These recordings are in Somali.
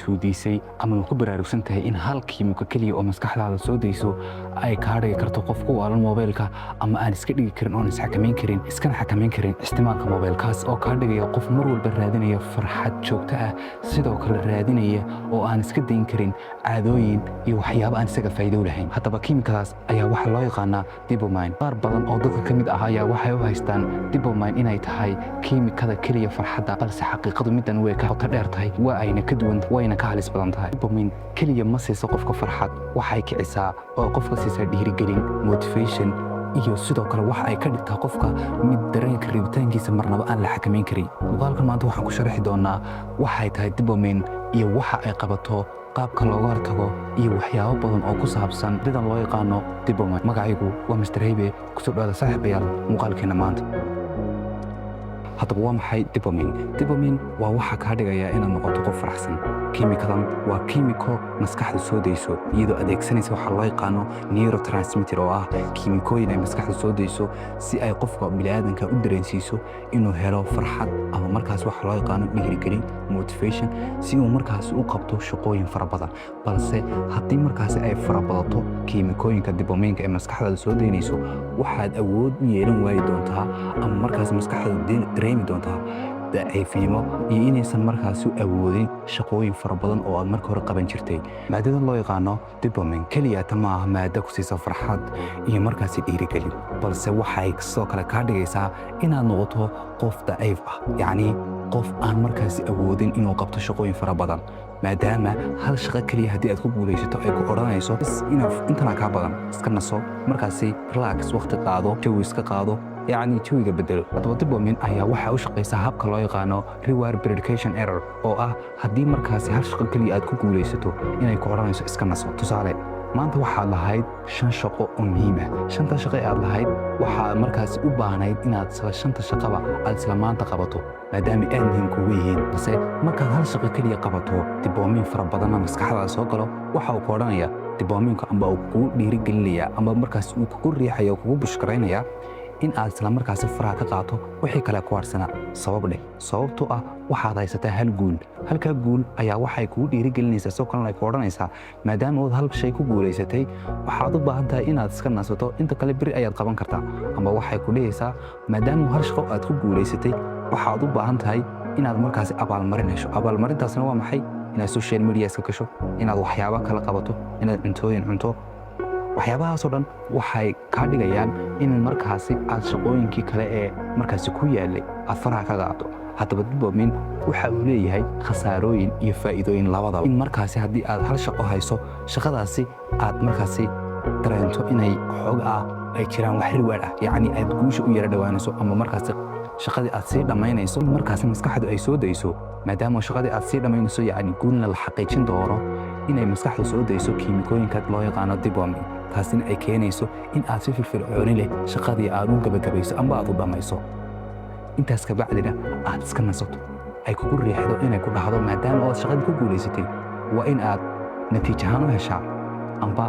isweydiisay ama ma ku baraarugsan tahay in hal kiimiko keliya oo maskaxdaada soo dayso ay kaa dhigi karto qof ku waalan moobeelka ama aan iska dhigi karin oon isxakamayn karin iskana xakamayn karin isticmaalka moobeelkaas oo kaa dhigaya qof mar walba raadinaya farxad joogto ah sidoo kale raadinaya oo aan iska dayn karin caadooyin iyo waxyaabo aan isaga faa'iido lahayn haddaba kiimikadaas ayaa waxaa loo yaqaanaa dopamine qaar badan oo dadka ka mid ah ayaa waxay u haystaan dopamine inay tahay kiimikada keliya farxadda balse xaqiiqadu middan way ka qoto dheer tahay waa ayna ka duwan wayna ka halis badan tahay dopamine keliya ma siiso qofka farxad waxay kicisaa oo qofka siisaa dhiirigelin motivation iyo sidoo kale waxa ay ka dhigtaa qofka mid dareenka rabitaankiisa marnaba aan la xakamayn karin muuqaalkan maanta waxaan ku sharaxi doonaa waxay tahay dopamine iyo waxa ay qabato qaabka looga hortago iyo waxyaabo badan oo ku saabsan sidan loo yaqaano dopamine magacaygu waa Mr. Haybe kusoo dhawaada saaxiibayaal muuqaalkeena maanta haddaba waa maxay dopamine waa waxa kaa dhigaya inaad noqoto qof faraxsan kiimikadan waa kiimiko maskaxda soo dayso iyadoo adeegsanaysa waxa loo yaqaano neurotransmitter oo ah kiimikooyin ay maskaxda soo dayso si ay qofka bini'aadanka u dareensiiso inuu helo farxad ama markaas waxa loo yaqaano dhiirigelin motivation si uu markaas u qabto shaqooyin fara badan balse haddii markaas ay fara badato kiimikooyinka dopamine ee maskaxdaada soo daynayso waxaad awood u yeelan waayi doontaa ama markaas maskaxdaada dareemi doontaa daciifnimo iyo inaysan markaas u awoodin shaqooyin fara badan oo aad marka hore qaban jirtay maadada loo yaqaano dopamine keliya ta maaha maado ku siisa farxad iyo markaas dhiirigelin balse waxay sidoo kale kaa dhigaysaa inaad noqoto qof daciif ah yacni qof aan markaas awoodin inuu qabto shaqooyin fara badan maadaama hal shaqo keliya haddii aad ku guulaysato ay ku odhanayso intana kaa badan iska naso markaasi relax waqti qaado jawi iska qaado يعني جويga bedelo haddaba dopamine ayaa waxaa u shaqaysaa habka loo yaqaano reward predication error oo ah haddii markaasi hal shaqo keliya aad ku guulaysato inay ku odhanayso iska naso tusaale maanta waxaad lahayd 5 shaqo oo muhiim ah 5 shaqo aad lahayd waxaad markaasi u baahnayd inaad 5 shaqaba aad isla maanta qabato maadaama aad muhiim kugu yihiin balse markaad hal shaqo keliya qabato dopamine fara badanna maskaxdaada soo galo waxa uu ku odhanaya dopamine amba uu kugu dhiirigelinaya amba markaasi uu kugu riixayo kugu bushkaraynaya in aad isla markaasi faraha ka qaato wixii kale ku harsanaa sababtoo ah waxaad haysataa hal guul halkaa guul ayaa waxay kugu dhiirigelinaysaa soo kalena ay ku odhanaysaa maadaama ood hal shay ku guulaysatay waxaad u baahan tahay inaad iska nasato inta kale beri ayaad qaban kartaa ama waxay ku dhehaysaa maadaama hal shaqo aad ku guulaysatay waxaad u baahan tahay inaad markaasi abaalmarin hesho abaalmarintaasna waa maxay inaad social media iska gasho inaad waxyaabo kala qabato inaad cuntooyin cunto waxyaabahaasoo dhan waxay kaa dhigayaan in markaasi aad shaqooyinkii kale ee markaasi ku yaalay aad faraha ka qaato haddaba dopamine waxa uu leeyahay khasaarooyin iyo faa'iidooyin labadaba in markaasi haddii aad hal shaqo hayso shaqadaasi aad markaasi dareento inay xoog ay jiraan wax riwaad ah yacni aad guusha u yara dhowaanayso ama markaasi shaqadii aad sii dhammaynayso markaasi maskaxdu ay soo dayso maadaama shaqadii aad sii dhammaynayso yacni guulna la xaqiijin doono inay maskaxdu soo dayso kiimikooyinka loo yaqaano dopamine taasina ay keenayso in aad si firfircooni leh shaqadii aad u gabagabayso amba aad u dhammayso intaas ka bacdina aad iska nasato ay kugu riixdo inay ku dhahdo maadaama ood shaqadii ku guulaysatay waa in aad natiijo ahaan u heshaa amba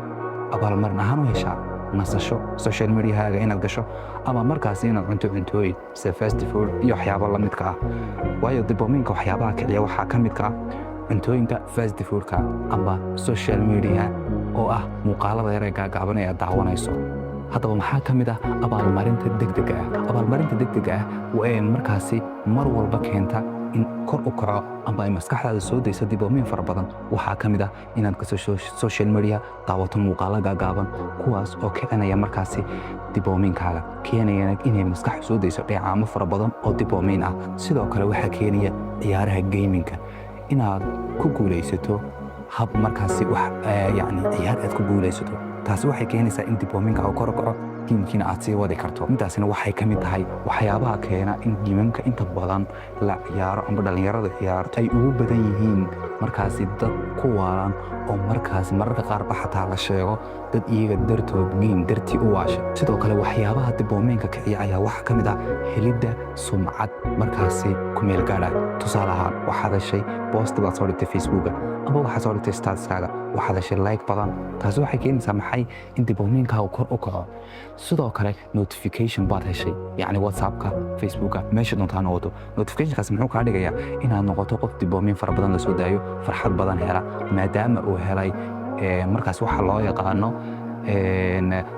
abaalmarin ahaan u heshaa nasasho social mediahaaga inaad gasho ama markaasi inaad cunto cuntooyin sida fast food iyo waxyaabo la midka ah waayo dopamineka waxyaabaha kiciya waxaa ka midka ah cuntooyinka fast foodka amba social media oo ah muuqaalada yar ee gaagaaban ee aad daawanayso haddaba maxaa ka mid ah abaalmarinta degdega ah abaalmarinta degdega ah waa in markaasi mar walba keenta in kor u kaco amba ay maskaxdaada soo dayso dopamine fara badan waxaa ka mid ah inaad ka social media daawato muuqaalo gaagaaban kuwaas oo kicinaya markaasi dopaminkaaga keenayana inay maskaxdu soo dayso dheecaamo fara badan oo dopamine ah sidoo kale waxaa keenaya ciyaaraha gaminka inaad ku guulaysato hab markaasi wax yani ciyaar aad ku guulaysato taasi waxay keenaysaa in dopaminkaaga kor u kaco kiimkiina aad sii wadi karto intaasina waxay ka mid tahay waxyaabaha keena in giimamka inta badan la ciyaaro amba dhallinyarada ciyaarto ay ugu badan yihiin markaasi dad ku waalan oo markaasi mararka qaarba xataa la sheego dad iyaga dartood giim dartii u waashay sidoo kale waxyaabaha dopamiinka kiciya ayaa waxaa ka mid ah helidda sumcad markaasi ku meel gaadha tusaale ahaan waxaad heshay boost baad soo dhigtay facebooka amba waxaad soo dhigtay statuskaaga waxaad heshay like badan taasi waxay keenaysaa maxay in dopamiinkaaga kor u kaco sidoo kale notification baad heshay yacni whatsappka facebooka meesha doontaan noqoto notificationkaas muxuu kaa dhigayaa inaad noqoto qof diboomin fara badan la soo daayo farxad badan hela maadaama uu helay markaas waxa loo yaqaano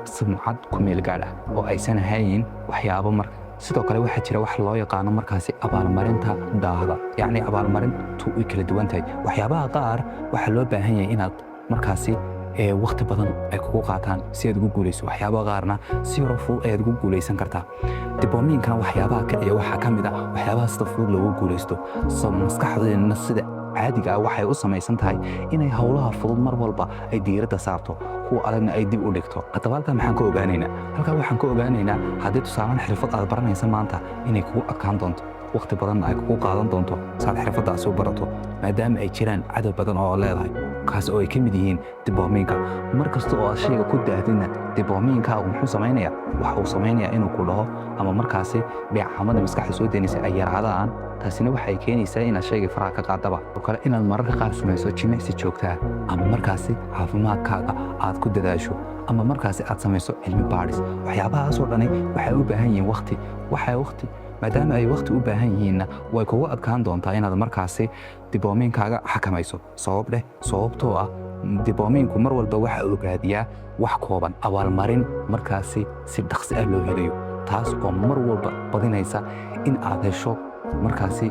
sumcad ku meel gaar ah oo aysan ahayn waxyaabo marka sidoo kale waxaa jira wax loo yaqaano markaasi abaalmarinta daahda yacni abaalmarintu way kala duwan tahay waxyaabaha qaar waxaa loo baahan yahay inaad markaasi waqti badan ay kugu qaataan si aad ugu guulayso waxyaabaha qaarna si yaro fudud ayaad ugu guulaysan kartaa diboominkana waxyaabaha kiciya waxaa ka mid ah waxyaabaha sida fudud loogu guulaysto maskaxdeena sida caadiga ah waxay u samaysan tahay inay howlaha fudud mar walba ay diiradda saarto kuwa adagna ay dib u dhigto haddaba halkaa maxaan ka ogaanaynaa halkaa waxaan ka ogaanaynaa haddii tusaalaan xirfad aad baranaysa maanta inay kugu adkaan doonto waqti badanna ay kugu qaadan doonto saad xirfaddaasi u barato maadaama ay jiraan cadow badan oo leedahay kaas oo ay ka mid yihiin diboominka mar kasta oo aad shayga ku daahdina diboominkaagu muxuu samaynayaa waxa uu samaynayaa inuu ku dhaho ama markaasi dheecaamada maskaxda soo daynaysa ay yaraadaan taasina waxay keenaysaa inaad shayga faraha ka qaadaba oo kale inaad mararka qaar samayso jimicsi joogtaa ama markaasi caafimaadkaaga aad ku dadaasho ama markaasi aad samayso cilmi baadhis waxyaabahaasoo dhani waxay u baahan yihiin waqti maadaama ay waqti u baahan yihiinna way kugu adkaan doontaa inaad markaasi diboominkaaga xakamayso sababtoo ah diboominku mar walba waxa uu raadiyaa wax kooban abaalmarin markaasi si dhaqsi ah loo helayo taas oo mar walba badinaysa in aad hesho markaasi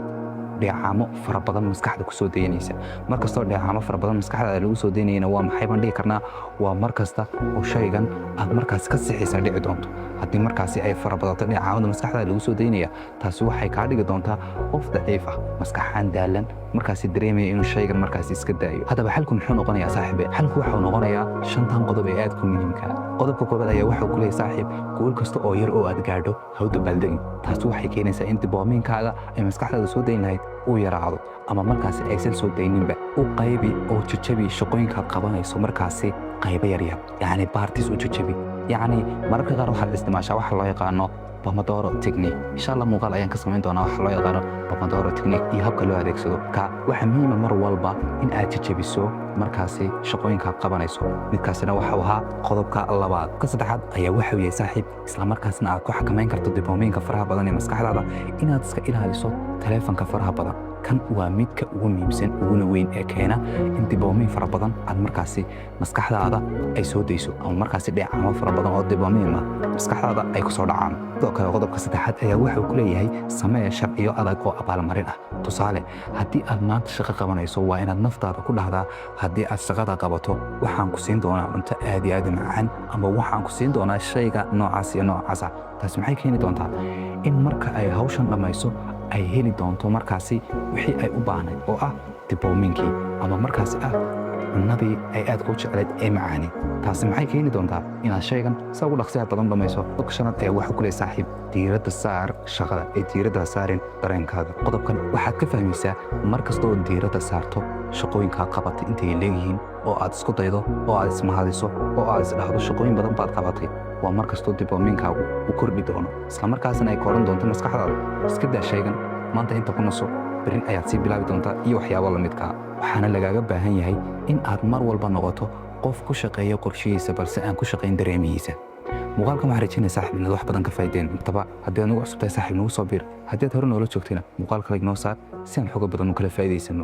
dheecaamo fara badan maskaxda ku soo daynaysa mar kastoo dheecaamo fara badan maskaxda lagu soo daynayna waa maxay baan dhihi karnaa waa mar kasta oo shaygan aad markaasi ka sixaysa dhici doonto haddii markaasi ay fara badato dheecaamada maskaxda lagu soo daynaya taasi waxay kaa dhigi doontaa qof daciif ah maskaxaan daalan markaasi dareemaya inuu shaygan markaasi iska daayo haddaba xalku muxuu noqonayaa saaxiibe xalku waxuu noqonayaa shantan qodob ee aad ku muhiimka qodobka koobaad ayaa wuxuu ku leeyahay saaxiib gool kasta oo yar oo aad gaadho hawda baaldegin taasi waxay keenaysaa in diboominkaaga ay maskaxdaada soo dayn lahayd uu yaraado ama markaasi aysan soo dayninba u qaybi oo jajabi shaqooyinkaad qabanayso markaasi qaybo yaryar yacni baartis u jajabi yacni mararka qaar waxaad isticmaashaa waxa loo yaqaano Pomodoro technique insha Allah muuqaal ayaan ka samayn doonaa waxa loo yaqaano Pomodoro technique iyo habka loo adeegsado ka waxa muhiim ah mar walba in aad jajabiso markaasi shaqooyinkaad qabanayso midkaasina waxa uu ahaa qodobka labaad ka saddexaad ayaa waxa uu yahay saaxiib isla markaasna aad ku xakameyn karto diboominka faraha badan ee maskaxdaada inaad iska ilaaliso taleefanka faraha badan kan waa midka ugu muhiimsan uguna weyn ee keena in diboomin fara badan aad markaasi maskaxdaada ay soo dayso ama markaasi dheecaamo fara badan oo diboomin ah maskaxdaada ay ku soo dhacaan sidoo kale qodobka saddexaad ayaa wuxuu ku leeyahay samee sharciyo adag oo abaalmarin ah tusaale haddii aad maanta shaqo qabanayso waa inaad naftaada ku dhahdaa haddii aad shaqada qabato waxaan ku siin doonaa cunto aad iyo aad u macaan ama waxaan ku siin doonaa shayga noocaas iyo noocaasa taasi maxay keeni doontaa in marka ay hawshan dhammayso ay heli doonto markaasi wixii ay u baahnayd oo ah diboominkii ama markaasi ah cunnadii ay aad ku jeclayd ee macaani taasi maxay keeni doontaa inaad shaygan saa ugu dhaqsiyaad badan dhamayso qodobka shanaad ayaa waxaa ku leeyahay saaxiib diiradda saar shaqada ee diiradda saarin dareenkaaga qodobkan waxaad ka fahmaysaa mar kasta oo diiradda saarto shaqooyinkaad qabatay intay leeyihiin oo aad isku daydo oo aad ismahadiso oo aad isdhahdo shaqooyin badan baad qabatay waa mar kastoo diboominkaagu u kordhi doono isla markaasna ay kooran doonto maskaxdaada iska daa shaygan maanta inta ku naso berrin ayaad sii bilaabi doontaa iyo waxyaabo la midkaa waxaana lagaaga baahan yahay in aad mar walba noqoto qof ku shaqeeya qorshihiisa balse aan ku shaqayn dareemihiisa muuqaalkan waxaan rajaynaya saaxiib inaad wax badan ka faa'iideen intaba haddii aad nagu cusubtahay saaxiib nagu soo biir haddii aad hore noola joogtayna muuqaal kale ignoo saar si aan xogo badan u kala faa'iidaysano